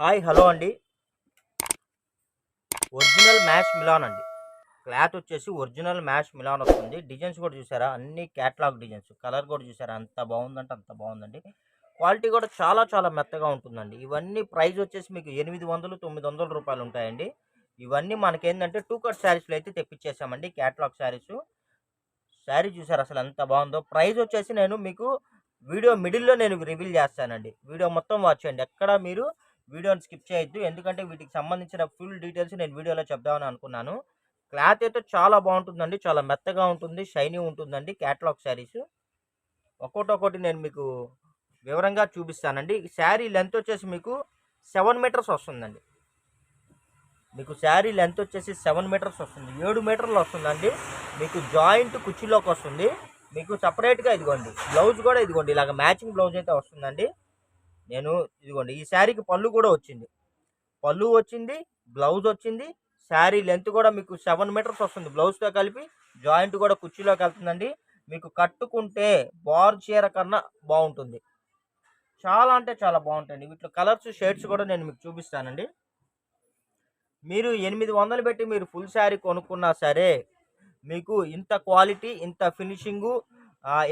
Hi hello అండి. Original mash melon అండి. Cloth వచ్చేసి ఒరిజినల్ మ్యాష్ మిలాన్ వస్తుంది. డిజైన్స్ కూడా చూసారా, అన్ని క్యాటలాగ్ డిజైన్స్. కలర్ కూడా చూసారా, అంత బాగుందంటే అంత బాగుందండి. క్వాలిటీ కూడా చాలా చాలా మెత్తగా ఉంటుందండి. ఇవన్నీ ప్రైస్ వచ్చేసి మీకు 800 900 రూపాయలు ఉంటాయండి. ఇవన్నీ మనకేంటంటే టూ కట్ శారీస్లో అయితే తెప్పించేసామండి. క్యాటలాగ్ శారీస్. శారీ చూసారు అసలు ఎంత బాగుందో. ప్రైస్ వచ్చేసి నేను మీకు వీడియో మిడిల్లో నేను రివీల్ చేస్తానండి. వీడియో మొత్తం వాచ్ చేయండి, ఎక్కడ మీరు వీడియోని స్కిప్ చేయొద్దు. ఎందుకంటే వీటికి సంబంధించిన ఫుల్ డీటెయిల్స్ నేను వీడియోలో చెప్దామని అనుకున్నాను. క్లాత్ అయితే చాలా బాగుంటుందండి, చాలా మెత్తగా ఉంటుంది, షైనీ ఉంటుందండి. క్యాటలాగ్ శారీస్ ఒక్కొక్కటి నేను మీకు వివరంగా చూపిస్తానండి. శారీ లెంత్ వచ్చేసి మీకు 7 మీటర్స్ వస్తుందండి. మీకు శారీ లెంత్ వచ్చేసి 7 మీటర్స్ వస్తుంది, 7 మీటర్లు వస్తుందండి. మీకు జాయింట్ కుర్చీలోకి వస్తుంది. మీకు సపరేట్గా ఇదిగోండి బ్లౌజ్ కూడా ఇదిగోండి ఇలాగ మ్యాచింగ్ బ్లౌజ్ అయితే వస్తుందండి. నేను ఇదిగోండి ఈ శారీకి పళ్ళు కూడా వచ్చింది, పళ్ళు వచ్చింది, బ్లౌజ్ వచ్చింది. శారీ లెంత్ కూడా మీకు 7 మీటర్స్ వస్తుంది బ్లౌజ్తో కలిపి. జాయింట్ కూడా కుర్చీలోకి వెళ్తుందండి. మీకు కట్టుకుంటే బార్ చీర కన్నా బాగుంటుంది. చాలా అంటే చాలా బాగుంటుంది. వీటిలో కలర్స్ షేడ్స్ కూడా నేను మీకు చూపిస్తానండి. మీరు 800 పెట్టి మీరు ఫుల్ శారీ కొనుక్కున్నా సరే మీకు ఇంత క్వాలిటీ, ఇంత ఫినిషింగు,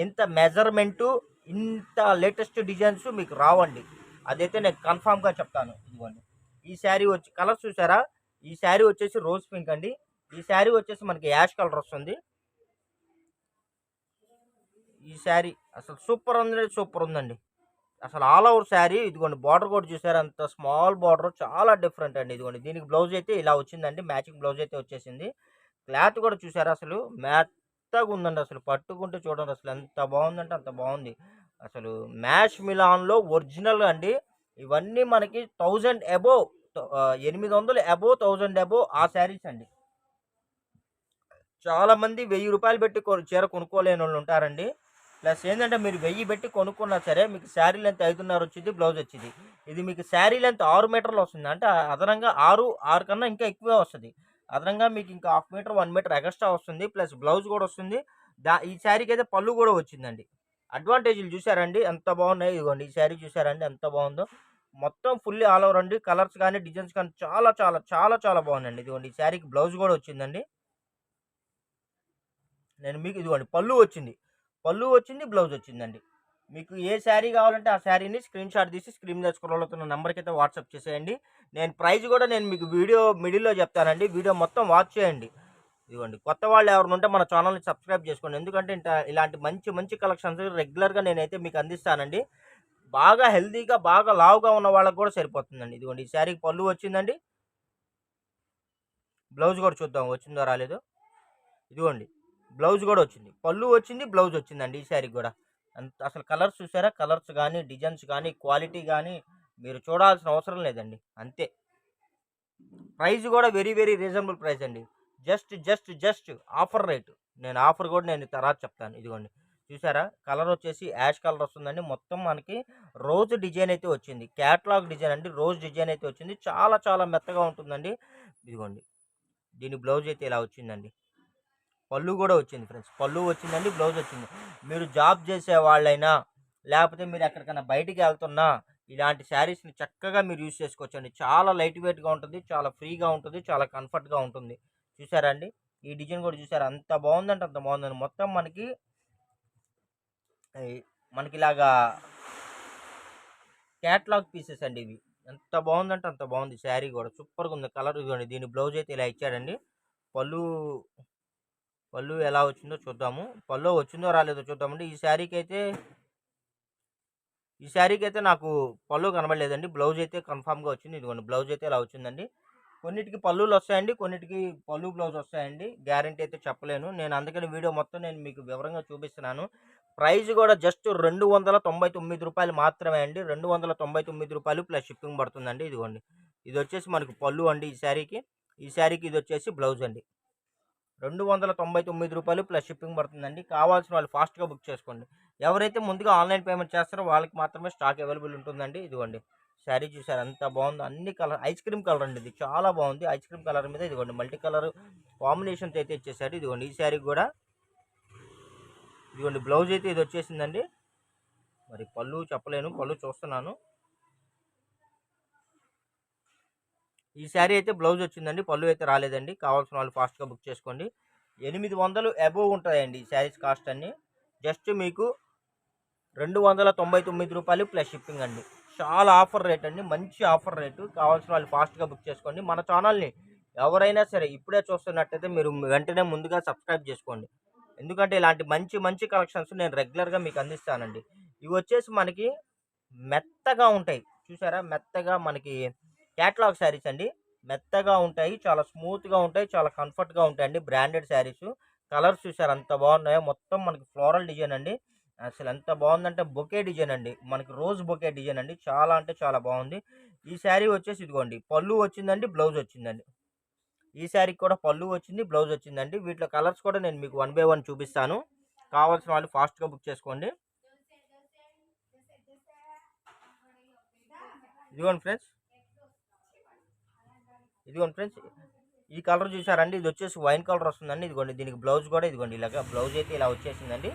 ఇంత మెజర్మెంటు, ఇంత లేటెస్ట్ డిజైన్స్ మీకు రావండి. అదైతే నేను కన్ఫామ్గా చెప్తాను. ఇదిగోండి ఈ శారీ వచ్చి కలర్స్ చూసారా. ఈ శారీ వచ్చేసి రోజ్ పింక్ అండి. ఈ శారీ వచ్చేసి మనకి యాష్ కలర్ వస్తుంది. ఈ శారీ అసలు సూపర్ ఉంది, సూపర్ ఉందండి. అసలు ఆల్ ఓవర్ శారీ ఇదిగోండి. బార్డర్ కూడా చూసారు, అంత స్మాల్ బార్డర్, చాలా డిఫరెంట్ అండి. ఇదిగోండి దీనికి బ్లౌజ్ అయితే ఇలా వచ్చిందండి, మ్యాచింగ్ బ్లౌజ్ అయితే వచ్చేసింది. క్లాత్ కూడా చూసారా, అసలు మెత్తగా ఉందండి. అసలు పట్టుకుంటే చూడండి అసలు ఎంత బాగుందంటే అంత బాగుంది. అసలు మ్యాష్ మిలాన్లో ఒరిజినల్ అండి. ఇవన్నీ మనకి 1000 అబోవ్, 800 అబోవ్, 1000 అబోవ్ ఆ శారీస్ అండి. చాలామంది 1000 రూపాయలు పెట్టి చీర కొనుక్కోలేని వాళ్ళు ఉంటారండి. ప్లస్ ఏంటంటే మీరు 1000 పెట్టి కొనుక్కున్నా సరే మీకు శారీ లెంత్ 5.5 వచ్చింది, బ్లౌజ్ వచ్చింది. ఇది మీకు శారీ లెంత్ 6 మీటర్లు వస్తుంది. అంటే అదనంగా 6 కన్నా ఇంకా ఎక్కువే వస్తుంది. అదనంగా మీకు ఇంకా హాఫ్ మీటర్ 1 మీటర్ ఎక్స్ట్రా వస్తుంది. ప్లస్ బ్లౌజ్ కూడా వస్తుంది. ఈ శారీకి అయితే పళ్ళు కూడా వచ్చిందండి. అడ్వాంటేజ్లు చూసారండి ఎంత బాగున్నాయి. ఇదిగోండి ఈ శారీ చూసారండి ఎంత బాగుందో. మొత్తం ఫుల్లీ ఆల్ ఓవర్ అండి. కలర్స్ కానీ డిజైన్స్ కానీ చాలా చాలా చాలా చాలా బాగుందండి. ఇదిగోండి ఈ శారీకి బ్లౌజ్ కూడా వచ్చిందండి. నేను మీకు ఇదిగోండి పళ్ళు వచ్చింది, పళ్ళు వచ్చింది, బ్లౌజ్ వచ్చిందండి. మీకు ఏ శారీ కావాలంటే ఆ శారీని స్క్రీన్ షాట్ తీసి స్క్రీన్ మీద స్క్రోల్ అవుతున్న నెంబర్కి అయితే వాట్సాప్ చేసేయండి. నేను ప్రైస్ కూడా నేను మీకు వీడియో మిడిల్లో చెప్తానండి. వీడియో మొత్తం వాచ్ చేయండి. ఇదిగోండి కొత్త వాళ్ళు ఎవరు ఉంటే మన ఛానల్ని సబ్స్క్రైబ్ చేసుకోండి. ఎందుకంటే ఇలాంటి మంచి మంచి కలెక్షన్స్ రెగ్యులర్గా నేనైతే మీకు అందిస్తానండి. బాగా హెల్తీగా బాగా లావుగా ఉన్న వాళ్ళకి కూడా సరిపోతుందండి. ఇదిగోండి ఈ శారీకి పళ్ళు వచ్చిందండి, బ్లౌజ్ కూడా చూద్దాం వచ్చిందో రాలేదో. ఇదిగోండి బ్లౌజ్ కూడా వచ్చింది, పళ్ళు వచ్చింది, బ్లౌజ్ వచ్చిందండి ఈ శారీకి కూడా. అసలు కలర్స్ చూసారా, కలర్స్ కానీ డిజైన్స్ కానీ క్వాలిటీ కానీ మీరు చూడాల్సిన అవసరం లేదండి. అంతే. ప్రైస్ కూడా వెరీ వెరీ రీజనబుల్ ప్రైస్ అండి. Just just just offer rate. నేను ఆఫర్ కూడా నేను తర్వాత చెప్తాను. ఇదిగోండి చూసారా, కలర్ వచ్చేసి యాష్ కలర్ వస్తుందండి. మొత్తం మనకి రోజ్ డిజైన్ అయితే వచ్చింది, క్యాట్లాగ్ డిజైన్ అండి. రోజ్ డిజైన్ అయితే వచ్చింది, చాలా చాలా మెత్తగా ఉంటుందండి. ఇదిగోండి దీని బ్లౌజ్ అయితే ఇలా వచ్చిందండి. పళ్ళు కూడా వచ్చింది ఫ్రెండ్స్, పళ్ళు వచ్చిందండి, బ్లౌజ్ వచ్చింది. మీరు జాబ్ చేసే వాళ్ళైనా లేకపోతే మీరు ఎక్కడికైనా బయటికి వెళ్తున్నా ఇలాంటి శారీస్ని చక్కగా మీరు యూజ్ చేసుకోవచ్చండి. చాలా లైట్ వెయిట్గా ఉంటుంది, చాలా ఫ్రీగా ఉంటుంది, చాలా కంఫర్ట్గా ఉంటుంది. చూసారా అండి ఈ డిజైన్ కూడా చూసారా, అంత బాగుందంటే అంత బాగుందండి. మొత్తం మనకి మనకి ఇలాగా క్యాట్లాగ్ పీసెస్ అండి ఇవి. ఎంత బాగుందంటే అంత బాగుంది. శారీ కూడా సూపర్గా ఉంది. కలర్ ఇదిగోండి, దీని బ్లౌజ్ అయితే ఇలా ఇచ్చాడండి. పళ్ళు పళ్ళు ఎలా వచ్చిందో చూద్దాము. పళ్ళు వచ్చిందో రాలేదో చూద్దామండి. ఈ శారీకి అయితే నాకు పళ్ళు కనబడలేదండి. బ్లౌజ్ అయితే కన్ఫామ్గా వచ్చింది. ఇదిగోండి బ్లౌజ్ అయితే ఇలా వచ్చిందండి. కొన్నిటికి పళ్ళులు వస్తాయండి, కొన్నిటికి పళ్ళు బ్లౌజ్ వస్తాయండి. గ్యారంటీ అయితే చెప్పలేను నేను, అందుకని వీడియో మొత్తం నేను మీకు వివరంగా చూపిస్తున్నాను. ప్రైస్ కూడా జస్ట్ 299 రూపాయలు మాత్రమే అండి. 299 రూపాయలు ప్లస్ షిప్పింగ్ పడుతుందండి. ఇదిగోండి ఇది వచ్చేసి మనకు పళ్ళు అండి ఈ శారీకి. ఈ శారీకి ఇది వచ్చేసి బ్లౌజ్ అండి. 299 రూపాయలు ప్లస్ షిప్పింగ్ పడుతుందండి. కావాల్సిన వాళ్ళు ఫాస్ట్గా బుక్ చేసుకోండి. ఎవరైతే ముందుగా ఆన్లైన్ పేమెంట్ చేస్తారో వాళ్ళకి మాత్రమే స్టాక్ అవైలబుల్ ఉంటుందండి. ఇదిగోండి శారీ చూసారు ఎంత బాగుందో. అన్ని కలర్ ఐస్ క్రీమ్ కలర్ అండి, ఇది చాలా బాగుంది. ఐస్ క్రీమ్ కలర్ మీద ఇదిగోండి మల్టీ కలర్ కాంబినేషన్స్ అయితే ఇచ్చేసాడు. ఇదిగోండి ఈ శారీ కూడా ఇదిగోండి బ్లౌజ్ అయితే ఇది వచ్చేసిందండి. మరి పళ్ళు చెప్పలేను, పళ్ళు చూస్తున్నాను. ఈ శారీ అయితే బ్లౌజ్ వచ్చిందండి, పళ్ళు అయితే రాలేదండి. కావాల్సిన వాళ్ళు ఫాస్ట్‌గా బుక్ చేసుకోండి. 800 అబోవ్ ఉంటాయండి ఈ శారీస్ కాస్ట్ అన్నీ. జస్ట్ మీకు రూ. 299 ప్లస్ షిప్పింగ్ అండి. చాలా ఆఫర్ రేట్ అండి. మంచి ఆఫర్ రేటు. కావాల్సిన వాళ్ళు ఫాస్ట్‌గా బుక్ చేసుకోండి. మన ఛానల్‌ని ఎవరైనా సరే ఇప్పుడే చూస్తున్నట్టయితే మీరు వెంటనే ముందుగా సబ్స్క్రైబ్ చేసుకోండి. ఎందుకంటే ఇలాంటి మంచి మంచి కలెక్షన్స్ నేను రెగ్యులర్‌గా మీకు అందిస్తానండి. ఇవి వచ్చేసి మనకి మెత్తగా ఉంటాయి. చూసారా? మెత్తగా మనకి క్యాటలాగ్ శారీస్ అండి. మెత్తగా ఉంటాయి. చాలా స్మూత్‌గా ఉంటాయి. చాలా కంఫర్ట్‌గా ఉంటాయండి. బ్రాండెడ్ శారీసు. కలర్స్ చూసారా ఎంత బాగున్నాయో? మొత్తం మనకి ఫ్లోరల్ డిజైన్ అండి. అసలు ఎంత బాగుందంటే బొకే డిజైన్ అండి. మనకి రోజ్ బొకే డిజైన్ అండి. చాలా అంటే చాలా బాగుంది. ఈ శారీ వచ్చేసి ఇదిగోండి పళ్ళు వచ్చిందండి, బ్లౌజ్ వచ్చిందండి. ఈ శారీకి కూడా పళ్ళు వచ్చింది, బ్లౌజ్ వచ్చిందండి. వీటిలో కలర్స్ కూడా నేను మీకు వన్ బై వన్ చూపిస్తాను. కావాల్సిన వాళ్ళు ఫాస్ట్‌గా బుక్ చేసుకోండి. ఇదిగోండి ఫ్రెండ్స్. ఇదిగోండి ఫ్రెండ్స్. ఈ కలర్ చూసారండి? ఇది వచ్చేసి వైన్ కలర్ వస్తుందండి. ఇదిగోండి దీనికి బ్లౌజ్ కూడా ఇదిగోండి ఇలాగా బ్లౌజ్ అయితే ఇలా వచ్చేసిందండి.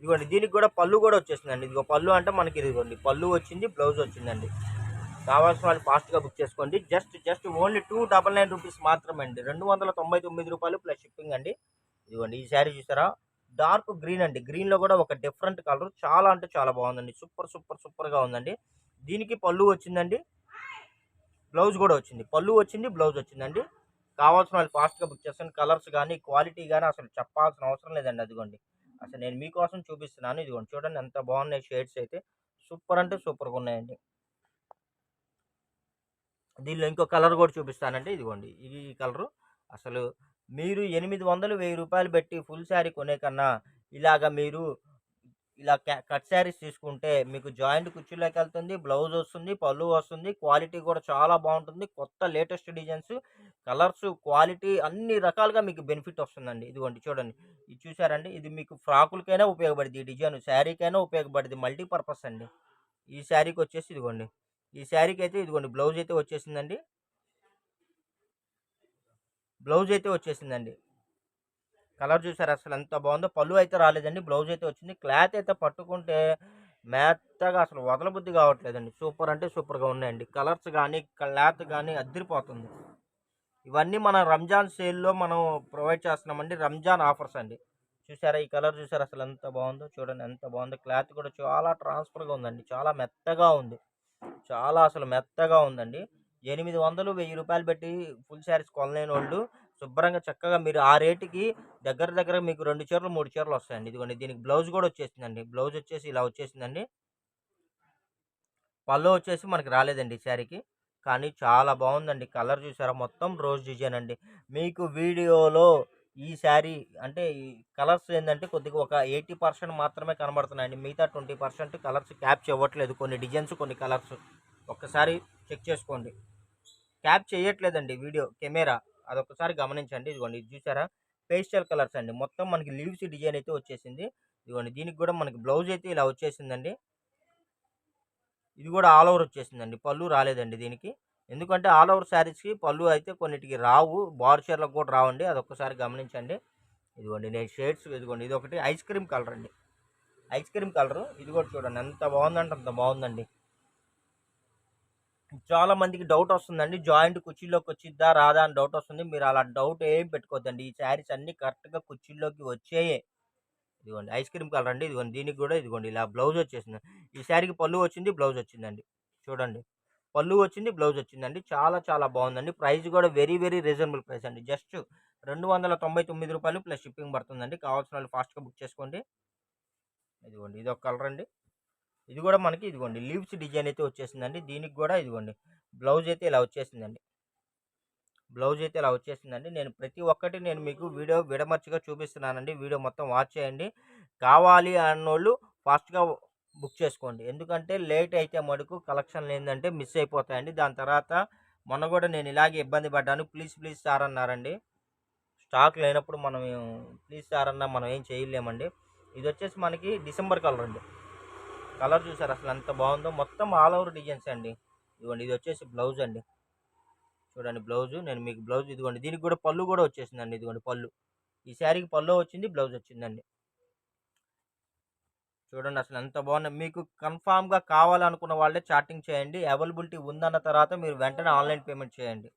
ఇదిగోండి దీనికి కూడా పళ్ళు కూడా వచ్చేసిందండి. ఇదిగో పళ్ళు అంటే మనకి ఇదిగోండి పళ్ళు వచ్చింది, బ్లౌజ్ వచ్చిందండి. కావాల్సిన వాళ్ళు ఫాస్ట్‌గా బుక్ చేసుకోండి. జస్ట్ ఓన్లీ 299 రూపీస్ మాత్రమే అండి. రూ. 299 ప్లస్ షిప్పింగ్ అండి. ఇదిగోండి ఈ శారీ చూసారా? డార్క్ గ్రీన్ అండి. గ్రీన్‌లో కూడా ఒక డిఫరెంట్ కలర్ చాలా అంటే చాలా బాగుందండి. సూపర్‌గా ఉందండి. దీనికి పళ్ళు వచ్చిందండి, బ్లౌజ్ కూడా వచ్చింది. పళ్ళు వచ్చింది, బ్లౌజ్ వచ్చిందండి. కావాల్సిన వాళ్ళు ఫాస్ట్‌గా బుక్ చేసుకోండి. కలర్స్ గానీ, క్వాలిటీ గానీ అసలు చెప్పాల్సిన అవసరం లేదండి. అదిగోండి. అసలు నేను మీకోసం చూపిస్తున్నాను. ఇదిగోండి చూడండి ఎంత బాగున్నాయి షేడ్స్ అయితే. సూపర్ అంటే సూపర్‌గా ఉన్నాయండి. దీనిలో ఇంకో కలర్ కూడా చూపిస్తానండి. ఇదిగోండి ఈ కలరు. అసలు మీరు 800, రూ. 1000 పెట్టి ఫుల్ శారీ కొనే కన్నా ఇలాగ మీరు ఇలా కట్ శారీస్ తీసుకుంటే మీకు జాయింట్ కుర్చీలోకెళ్తుంది, బ్లౌజ్ వస్తుంది, పళ్ళు వస్తుంది. క్వాలిటీ కూడా చాలా బాగుంటుంది. కొత్త లేటెస్ట్ డిజైన్స్, కలర్స్, క్వాలిటీ అన్ని రకాలుగా మీకు బెనిఫిట్ వస్తుందండి. ఇదిగోండి చూడండి. ఇది చూసారండి? ఇది మీకు ఫ్రాకులకైనా ఉపయోగపడిద్ది. ఈ డిజైన్ శారీకైనా ఉపయోగపడిద్ది. మల్టీపర్పస్ అండి. ఈ శారీకి వచ్చేసి ఇదిగోండి. ఈ శారీకి అయితే ఇదిగోండి బ్లౌజ్ అయితే వచ్చేసిందండి. బ్లౌజ్ అయితే వచ్చేసిందండి. కలర్ చూసారా అసలు ఎంత బాగుందో? పళ్ళు అయితే రాలేదండి. బ్లౌజ్ అయితే వచ్చింది. క్లాత్ అయితే పట్టుకుంటే మెత్తగా అసలు వదలబుద్ధి కావట్లేదండి. సూపర్ అంటే సూపర్‌గా ఉన్నాయండి. కలర్స్ గానీ, క్లాత్ గానీ అద్దిరిపోతుంది. ఇవన్నీ మన రంజాన్ సేల్‌లో మనం ప్రొవైడ్ చేస్తున్నామండి. రంజాన్ ఆఫర్స్ అండి. చూసారా? ఈ కలర్ చూసారా అసలు ఎంత బాగుందో? చూడండి ఎంత బాగుందో? క్లాత్ కూడా చాలా ట్రాన్స్‌ఫర్‌గా ఉందండి. చాలా మెత్తగా ఉంది. చాలా అసలు మెత్తగా ఉందండి. 800, రూ. 1000 పెట్టి ఫుల్ శారీస్ కొనలేనోళ్ళు శుభ్రంగా చక్కగా మీరు ఆ రేటుకి దగ్గర మీకు 2 చీరలు, 3 చీరలు వస్తాయండి. ఇదిగోండి దీనికి బ్లౌజ్ కూడా వచ్చేసిందండి. బ్లౌజ్ వచ్చేసి ఇలా వచ్చేసిందండి. పళ్ళు వచ్చేసి మనకి రాలేదండి ఈ శారీకి. కానీ చాలా బాగుందండి. కలర్ చూసారా? మొత్తం రోజ్ డిజైన్ అండి. మీకు వీడియోలో ఈ శారీ అంటే ఈ కలర్స్ ఏందంటే కొద్దిగా ఒక 80% మాత్రమే కనబడుతున్నాయండి. మిగతా 20% కలర్స్ క్యాప్చర్ అవ్వట్లేదు. కొన్ని డిజైన్స్, కొన్ని కలర్స్. ఒక్కసారి చెక్ చేసుకోండి. క్యాప్ చేయట్లేదండి వీడియో కెమెరా. అదొక్కసారి గమనించండి. ఇదిగోండి ఇది చూసారా? పేస్టల్ కలర్స్ అండి. మొత్తం మనకి లీవ్స్ డిజైన్ అయితే వచ్చేసింది. ఇదిగోండి దీనికి కూడా మనకి బ్లౌజ్ అయితే ఇలా వచ్చేసిందండి. ఇది కూడా ఆల్ ఓవర్ వచ్చేసిందండి. పళ్ళు రాలేదండి దీనికి. ఎందుకంటే ఆల్ ఓవర్ శారీస్‌కి పళ్ళు అయితే కొన్నిటికి రావు. బార్ చీరలకు కూడా రావండి. అదొక్కసారి గమనించండి. ఇదిగోండి నేను షేడ్స్ ఇదిగోండి ఇదొకటి ఐస్ క్రీమ్ కలర్ అండి. Ice cream colour. ఇది కూడా చూడండి ఎంత బాగుందంటే అంత బాగుందండి. చాలా మందికి డౌట్ వస్తుందండి. జాయింట్ కుర్చీలోకి వచ్చిద్దా? రాదా? అని డౌట్ వస్తుంది. మీరు అలా డౌట్ ఏం పెట్టుకోవద్దండి. ఈ శారీస్ అన్నీ కరెక్ట్‌గా కుర్చీల్లోకి వచ్చేయే. ఇదిగోండి ఐస్ క్రీమ్ కలర్ అండి. ఇదిగోండి దీనికి కూడా ఇదిగోండి ఇలా బ్లౌజ్ వచ్చేసింది. ఈ శారీకి పళ్ళు వచ్చింది, బ్లౌజ్ వచ్చిందండి. చూడండి. పళ్ళు వచ్చింది, బ్లౌజ్ వచ్చిందండి. చాలా చాలా బాగుందండి. ప్రైస్ కూడా వెరీ రీజనబుల్ ప్రైస్ అండి. జస్ట్ రూ. 299 ప్లస్ షిప్పింగ్ పడుతుందండి. కావాల్సిన వాళ్ళు ఫాస్ట్‌గా బుక్ చేసుకోండి. ఇదిగోండి ఇదొక కలర్ అండి. ఇది కూడా మనకి ఇదిగోండి లీవ్స్ డిజైన్ అయితే వచ్చేసిందండి. దీనికి కూడా ఇదిగోండి బ్లౌజ్ అయితే ఇలా వచ్చేసిందండి. బ్లౌజ్ అయితే ఇలా వచ్చేసిందండి. నేను ప్రతి ఒక్కటి నేను మీకు వీడియో విడమర్చిగా చూపిస్తున్నానండి. వీడియో మొత్తం వాచ్ చేయండి. కావాలి అన్నోళ్ళు ఫాస్ట్‌గా బుక్ చేసుకోండి. ఎందుకంటే లేట్ అయితే మటుకు కలెక్షన్‌లు ఏందంటే మిస్ అయిపోతాయండి. దాని తర్వాత మొన్న కూడా నేను ఇలాగే ఇబ్బంది పడ్డాను. ప్లీజ్ సార్ అన్నారండి. స్టాక్ లేనప్పుడు మనం ప్లీజ్ సార్ అన్నా మనం ఏం చేయలేమండి. ఇదొచ్చేసి మనకి డిసెంబర్ కలర్ అండి. కలర్ చూసారా అసలు ఎంత బాగుందో? మొత్తం ఆల్ ఓవర్ డిజైన్స్ అండి. ఇదిగోండి ఇది వచ్చేసి బ్లౌజ్ అండి. చూడండి బ్లౌజు. నేను మీకు బ్లౌజ్ ఇదిగోండి దీనికి కూడా పళ్ళు కూడా వచ్చేసిందండి. ఇదిగోండి పళ్ళు. ఈ శారీకి పళ్ళు వచ్చింది, బ్లౌజ్ వచ్చిందండి. చూడండి అసలు ఎంత బాగున్నాయి. మీకు కన్ఫామ్‌గా కావాలనుకున్న వాళ్ళే చాటింగ్ చేయండి. అవైలబిలిటీ ఉందన్న తర్వాత మీరు వెంటనే ఆన్‌లైన్ పేమెంట్ చేయండి.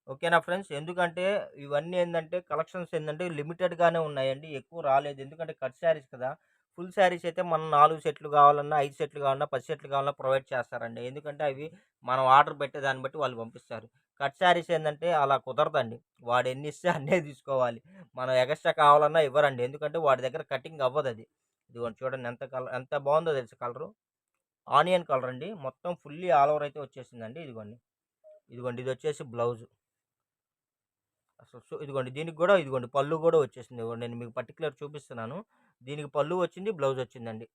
ఓకేనా ఫ్రెండ్స్? ఎందుకంటే ఇవన్నీ ఏందంటే కలెక్షన్స్ ఏందంటే లిమిటెడ్‌గానే ఉన్నాయండి. ఎక్కువ రాలేదు. ఎందుకంటే కట్ శారీస్ కదా! ఫుల్ శారీస్ అయితే మనం 4 సెట్లు కావాలన్నా, 5 సెట్లు కావాలన్నా, 10 సెట్లు కావాలన్నా ప్రొవైడ్ చేస్తారండి. ఎందుకంటే అవి మనం ఆర్డర్ పెట్టే దాన్ని బట్టి వాళ్ళు పంపిస్తారు. కట్ శారీస్ ఏందంటే అలా కుదరదండి. వాడు ఎన్నిస్తే అన్నే తీసుకోవాలి. మనం ఎగస్ట్రా కావాలన్నా ఇవ్వరండి. ఎందుకంటే వాడి దగ్గర కటింగ్ అవ్వదది. ఇదిగోండి చూడండి ఎంత బాగుందో తెలుసా కలరు? ఆనియన్ కలర్ అండి. మొత్తం ఫుల్లీ ఆల్ ఓవర్ అయితే వచ్చేసిందండి. ఇదిగోండి. ఇదిగోండి ఇదొచ్చేసి బ్లౌజు. అసలు ఇదిగోండి దీనికి గూడా ఇదిగోండి పళ్ళు గూడా వచ్చేసింది. ఇదిగోండి నేను మీకు పర్టిక్యులర్ చూపిస్తున్నాను. దీనికి పళ్ళు వచ్చింది, బ్లౌజ్ వచ్చిందండి.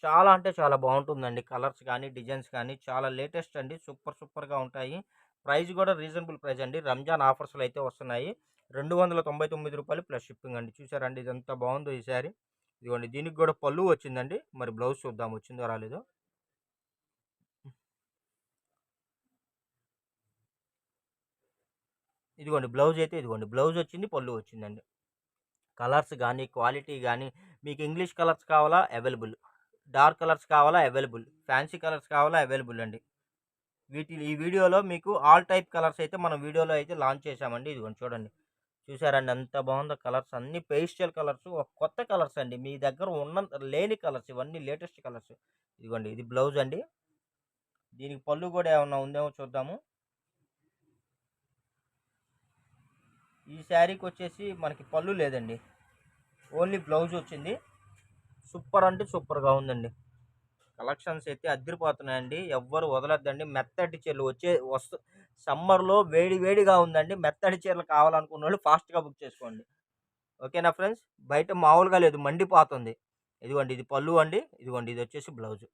చాలా అంటే చాలా బావుంటుందండి. కలర్స్ గానీ, డిజైన్స్ కానీ చాలా లేటెస్ట్ అండి. సూపర్‌గా ఉంటాయి. ప్రైస్ గూడా రీజనబుల్ ప్రైస్ అండి. రంజాన్ ఆఫర్స్‌లో అయితే వస్తున్నాయి. రూ. 299 ప్లస్ షిప్పింగ్ అండి. చూసారా అండి ఇదెంత బావుందో ఈ శారీ. ఇదిగోండి దీనికి గూడా పళ్ళు వచ్చిందండి. మరి బ్లౌజ్ చూద్దాం వచ్చిందో రాలేదో. ఇదిగోండి బ్లౌజ్ అయితే ఇదిగోండి బ్లౌజ్ వచ్చింది, పళ్ళు వచ్చిందండి. కలర్స్ గానీ, క్వాలిటీ గానీ మీకు ఇంగ్లీష్ కలర్స్ కావాలా? అవైలబుల్. డార్క్ కలర్స్ కావాలా? అవైలబుల్. ఫ్యాన్సీ కలర్స్ కావాలా? అవైలబుల్ అండి. ఈ వీడియోలో మీకు ఆల్ టైప్ కలర్స్ అయితే మనం వీడియోలో అయితే లాంచ్ చేశామండి. ఇదిగోండి చూడండి. చూసారండి ఎంత బాగుందో కలర్స్ అన్నీ పేస్టల్ కలర్స్ ఒక కొత్త కలర్స్ అండి. మీ దగ్గర లేని కలర్స్ ఇవన్నీ లేటెస్ట్ కలర్స్. ఇదిగోండి ఇది బ్లౌజ్ అండి. దీనికి పళ్ళు కూడా ఏమన్నా ఉందేమో చూద్దాము. ఈ శారీకొచ్చేసి మనకి పళ్ళు లేదండి. ఓన్లీ బ్లౌజ్ వచ్చింది. సూపర్ అంటే సూపర్‌గా ఉందండి. కలెక్షన్స్ అయితే అద్దిరిపోతున్నాయండి. ఎవ్వరు వదలొద్దండి. మెత్తటి చీరలు సమ్మర్‌లో వేడి వేడిగా ఉందండి. మెత్తటి చీరలు కావాలనుకున్నోళ్ళు ఫాస్ట్‌గా బుక్ చేసుకోండి. ఓకేనా ఫ్రెండ్స్? బయట మామూలుగా లేదు మండిపోతుంది. ఇదిగోండి ఇది పళ్ళు అండి. ఇదిగోండి ఇదొచ్చేసి బ్లౌజు.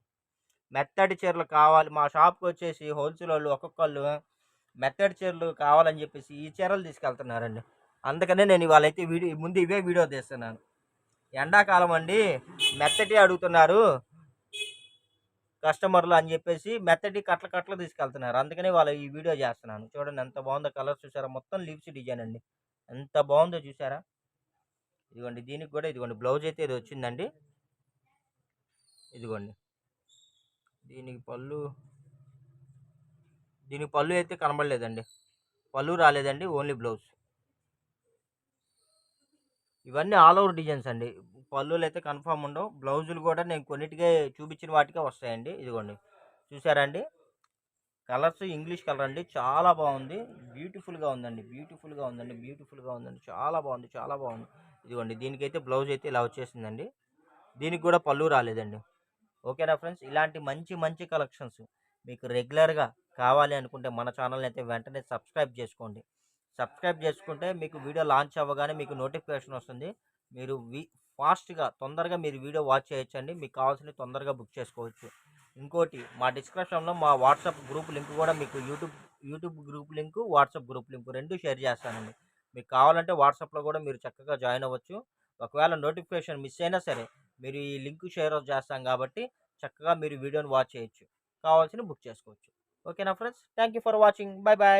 మెత్తటి చీరలు కావాలి మా షాప్‌కొచ్చేసి హోల్‌సేలోళ్ళు ఒక్కొక్కళ్ళు మెత్తటి చీరలు కావాలని జెప్పేసి ఈ చీరలు తీసుకెళ్తున్నారండి. అందుకనే నేను ఇవాళైతే ముందు ఇవే వీడియో తీస్తున్నాను. ఎండాకాలం అండి మెత్తటి అడుగుతున్నారు కస్టమర్లు అని జెప్పేసి మెత్తటి కట్టలు తీసుకెళ్తున్నారు. అందుకనే ఈ వీడియో జేస్తున్నాను. చూడండి ఎంత బాగుందో కలర్ చూసారా? మొత్తం లీవ్స్ డిజైన్ అండి. ఎంత బాగుందో చూసారా? ఇదిగోండి దీనికి గూడా ఇదిగోండి బ్లౌజ్ అయితే ఇది వచ్చిందండి. ఇదిగోండి. దీనికి పళ్ళు దీనికి పళ్ళు అయితే కనబడలేదండి. పళ్ళు రాలేదండి. Only blouse. ఇవన్నీ ఆల్ ఓవర్ డిజైన్స్ అండి. పళ్ళులైతే కన్ఫర్మ్ ఉండవు. బ్లౌజులు గూడా నేను కొన్నిటికే చూపించిన వాటికే వస్తాయండి. ఇదిగోండి. చూసారా అండి? కలర్స్ ఇంగ్లీష్ కలర్ అండి. చాలా బాగుంది. బ్యూటిఫుల్‌గా ఉందండి. చాలా బాగుంది. చాలా బాగుంది. ఇదిగోండి దీనికైతే బ్లౌజ్ అయితే ఇలా వచ్చేసిందండి. దీనికి గూడా పళ్ళు రాలేదండి. ఓకేనా ఫ్రెండ్స్? ఇలాంటి మంచి కలెక్షన్స్ మీకు రెగ్యులర్‌గా కావాలి అనుకుంటే మన ఛానల్‌ని అయితే వెంటనే సబ్స్క్రైబ్ చేసుకోండి. సబ్స్క్రైబ్ చేసుకుంటే మీకు వీడియో లాంచ్ అవ్వగానే మీకు నోటిఫికేషన్ వస్తుంది. మీరు ఫాస్ట్‌గా తొందరగా మీరు వీడియో వాచ్ చేయొచ్చండి. మీకు కావాల్సినవి తొందరగా బుక్ చేసుకోవచ్చు. ఇంకోటి మా డిస్క్రిప్షన్‌లో మా వాట్సాప్ గ్రూప్ లింక్ కూడా మీకు YouTube group link, WhatsApp group link 2 share చేస్తానండి. మీకు కావాలంటే వాట్సాప్‌లో కూడా మీరు చక్కగా జాయిన్ అవ్వచ్చు. ఒకవేళ నోటిఫికేషన్ మిస్ అయినా సరే మీరు ఈ లింక్ షేర్ చేస్తాం కాబట్టి చక్కగా మీరు వీడియోని వాచ్ చేయొచ్చు. కావాల్సినవి బుక్ చేసుకోవచ్చు. ఓకేనా friends? Thank you for watching. By.